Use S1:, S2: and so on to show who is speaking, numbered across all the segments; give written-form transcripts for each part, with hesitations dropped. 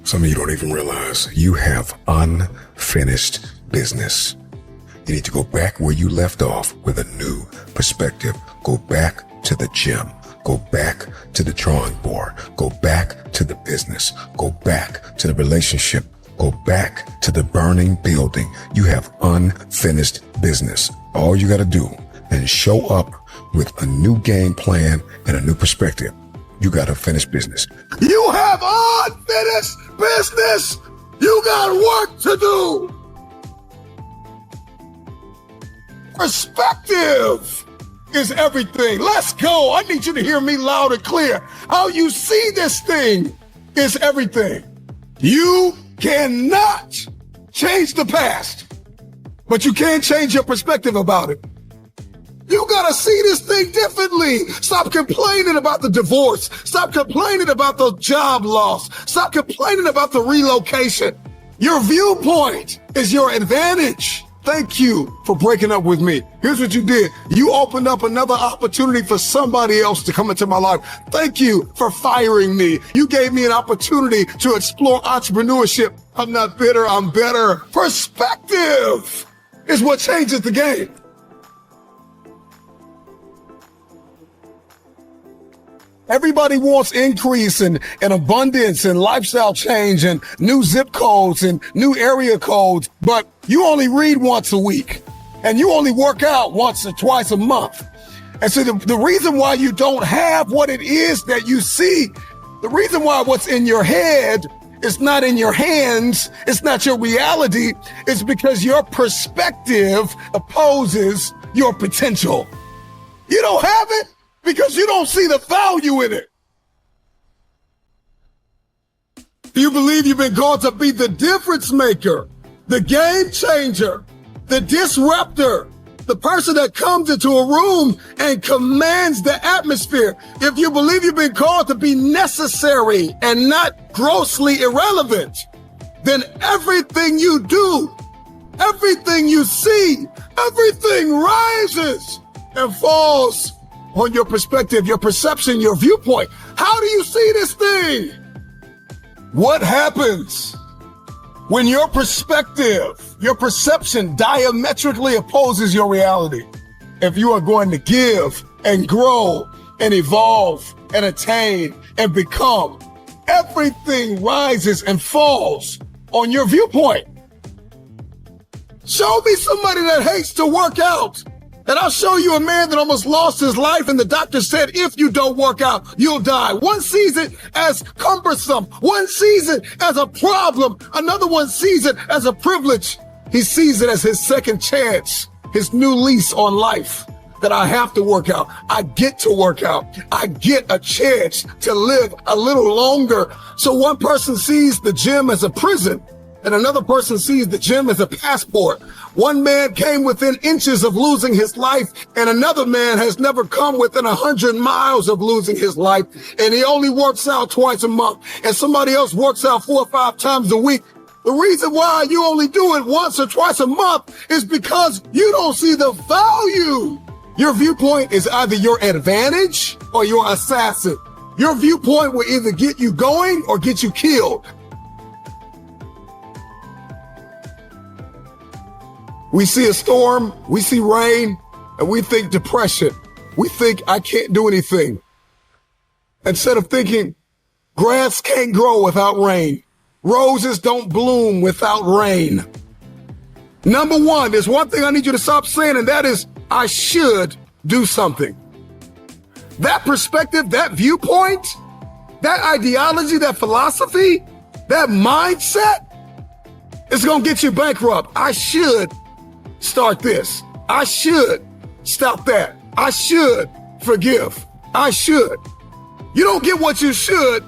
S1: Some of you don't even realize you have unfinished business. You need to go back where you left off with a new perspective. Go back to the gym. Go back to the drawing board. Go back to the business. Go back to the relationship. Go back to the burning building. You have unfinished business. All you got to do is show up with a new game plan and a new perspective. You got to finish business.
S2: You have unfinished business. You got work to do. Perspective is everything. Let's go. I need you to hear me loud and clear. How you see this thing is everything. You cannot change the past, but you can change your perspective about it. You gotta see this thing differently. Stop complaining about the divorce. Stop complaining about the job loss. Stop complaining about the relocation. Your viewpoint is your advantage. Thank you for breaking up with me. Here's what you did. You opened up another opportunity for somebody else to come into my life. Thank you for firing me. You gave me an opportunity to explore entrepreneurship. I'm not bitter, I'm better. Perspective is what changes the game. Everybody wants increase and abundance and lifestyle change and new zip codes and new area codes, but you only read once a week and you only work out once or twice a month. And so the reason why you don't have what it is that you see, the reason why what's in your head is not in your hands, it's not your reality, it's because your perspective opposes your potential. You don't have it because you don't see the value in it. You believe you've been called to be the difference maker, the game changer, the disruptor, the person that comes into a room and commands the atmosphere. If you believe you've been called to be necessary and not grossly irrelevant, then everything you do, everything you see, everything rises and falls on your perspective, your perception, your viewpoint. How do you see this thing? What happens when your perspective, your perception diametrically opposes your reality? If you are going to give and grow and evolve and attain and become, everything rises and falls on your viewpoint. Show me somebody that hates to work out, and I'll show you a man that almost lost his life, and the doctor said, if you don't work out, you'll die. One sees it as cumbersome. One sees it as a problem. Another one sees it as a privilege. He sees it as his second chance, his new lease on life, that I have to work out. I get to work out. I get a chance to live a little longer. So one person sees the gym as a prison, and another person sees the gym as a passport. One man came within inches of losing his life, and another man has never come within 100 miles of losing his life, and he only works out twice a month, and somebody else works out 4 or 5 times a week. The reason why you only do it once or twice a month is because you don't see the value. Your viewpoint is either your advantage or your assassin. Your viewpoint will either get you going or get you killed. We see a storm, we see rain, and we think depression. We think I can't do anything. Instead of thinking grass can't grow without rain. Roses don't bloom without rain. Number one, there's one thing I need you to stop saying, and that is, I should do something. That perspective, that viewpoint, that ideology, that philosophy, that mindset, it's going to get you bankrupt. I should start this. I should stop that. I should forgive. I should. You don't get what you should.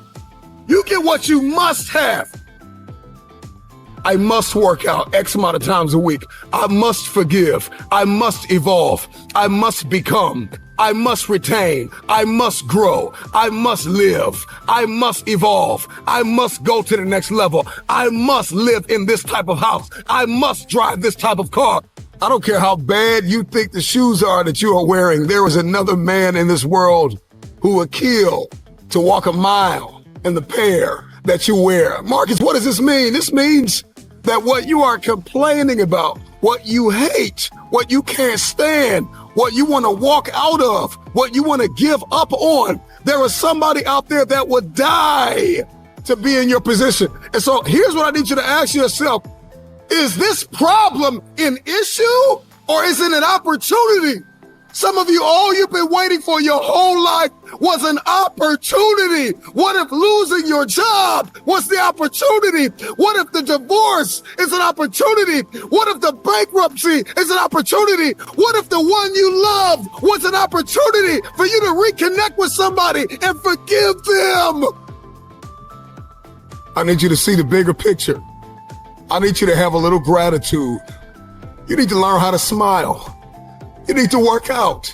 S2: You get what you must have. I must work out X amount of times a week. I must forgive. I must evolve. I must become. I must retain. I must grow. I must live. I must evolve. I must go to the next level. I must live in this type of house. I must drive this type of car. I don't care how bad you think the shoes are that you are wearing. There is another man in this world who would kill to walk a mile in the pair that you wear. Marcus, what does this mean? This means that what you are complaining about, what you hate, what you can't stand, what you want to walk out of, what you want to give up on, there is somebody out there that would die to be in your position. And so here's what I need you to ask yourself. Is this problem an issue or is it an opportunity? Some of you, all you've been waiting for your whole life was an opportunity. What if losing your job was the opportunity? What if the divorce is an opportunity? What if the bankruptcy is an opportunity? What if the one you loved was an opportunity for you to reconnect with somebody and forgive them? I need you to see the bigger picture. I need you to have a little gratitude. You need to learn how to smile. You need to work out.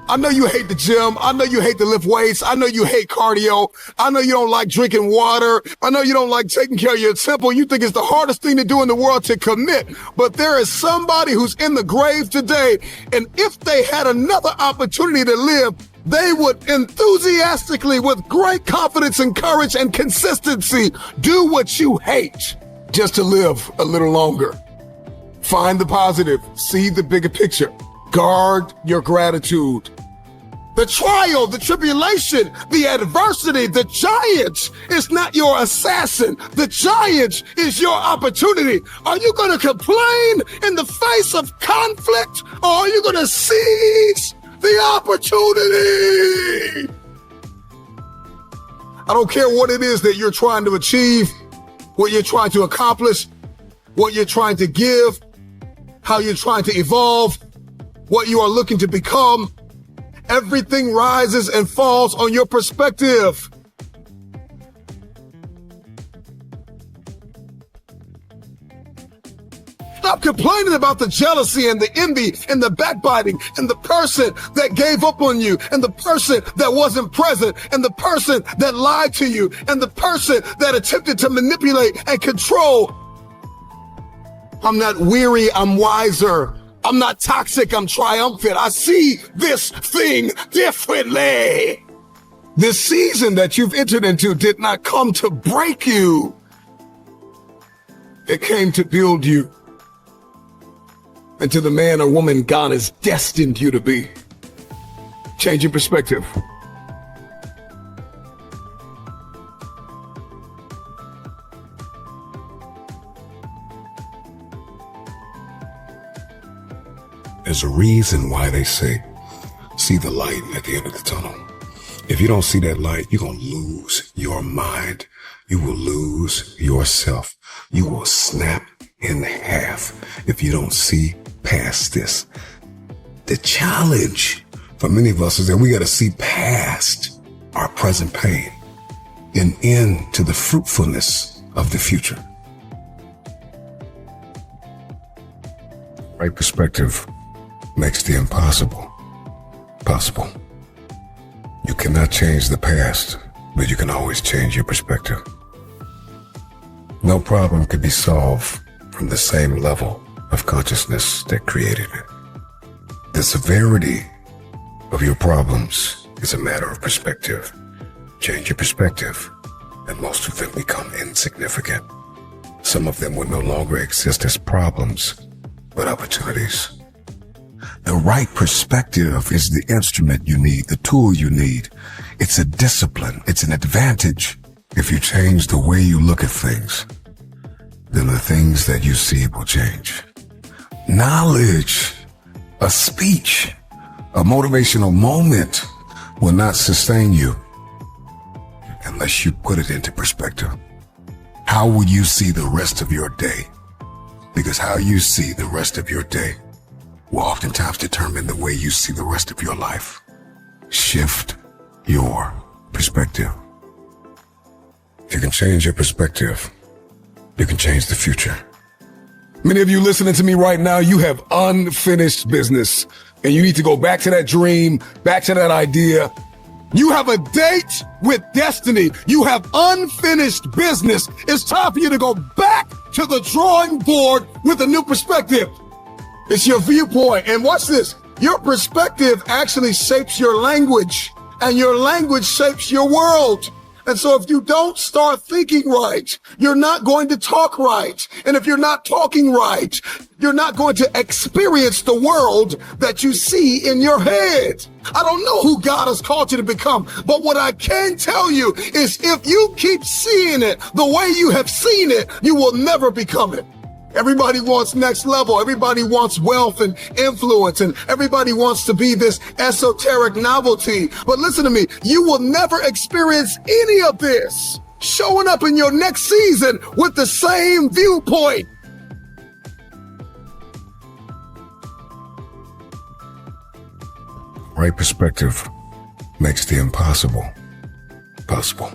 S2: I know you hate the gym. I know you hate to lift weights. I know you hate cardio. I know you don't like drinking water. I know you don't like taking care of your temple. You think it's the hardest thing to do in the world to commit. But there is somebody who's in the grave today. And if they had another opportunity to live, they would enthusiastically, with great confidence and courage and consistency, do what you hate just to live a little longer. Find the positive. See the bigger picture. Guard your gratitude. The trial, the tribulation, the adversity, the giant is not your assassin. The giant is your opportunity. Are you going to complain in the face of conflict, or are you going to seize the opportunity? I don't care what it is that you're trying to achieve, what you're trying to accomplish, what you're trying to give, how you're trying to evolve, what you are looking to become. Everything rises and falls on your perspective. Stop complaining about the jealousy and the envy and the backbiting and the person that gave up on you and the person that wasn't present and the person that lied to you and the person that attempted to manipulate and control. I'm not weary, I'm wiser. I'm not toxic, I'm triumphant. I see this thing differently. This season that you've entered into did not come to break you. It came to build you into the man or woman God has destined you to be. Change your perspective.
S1: There's a reason why they say, see the light at the end of the tunnel. If you don't see that light, you're going to lose your mind. You will lose yourself. You will snap in half if you don't see past this. The challenge for many of us is that we got to see past our present pain and into the fruitfulness of the future. Right perspective makes the impossible possible. You cannot change the past, but you can always change your perspective. No problem could be solved from the same level of consciousness that created it. The severity of your problems is a matter of perspective. Change your perspective, and most of them become insignificant. Some of them will no longer exist as problems, but opportunities. The right perspective is the instrument you need, the tool you need. It's a discipline. It's an advantage. If you change the way you look at things, then the things that you see will change. Knowledge, a speech, a motivational moment will not sustain you unless you put it into perspective. How will you see the rest of your day? Because how you see the rest of your day will oftentimes determine the way you see the rest of your life. Shift your perspective. If you can change your perspective, you can change the future.
S2: Many of you listening to me right now, you have unfinished business, and you need to go back to that dream, back to that idea. You have a date with destiny. You have unfinished business. It's time for you to go back to the drawing board with a new perspective. It's your viewpoint. And watch this. Your perspective actually shapes your language, and your language shapes your world. And so if you don't start thinking right, you're not going to talk right. And if you're not talking right, you're not going to experience the world that you see in your head. I don't know who God has called you to become, but what I can tell you is if you keep seeing it the way you have seen it, you will never become it. Everybody wants next level. Everybody wants wealth and influence, and everybody wants to be this esoteric novelty. But listen to me, you will never experience any of this showing up in your next season with the same viewpoint.
S1: Right perspective makes the impossible possible.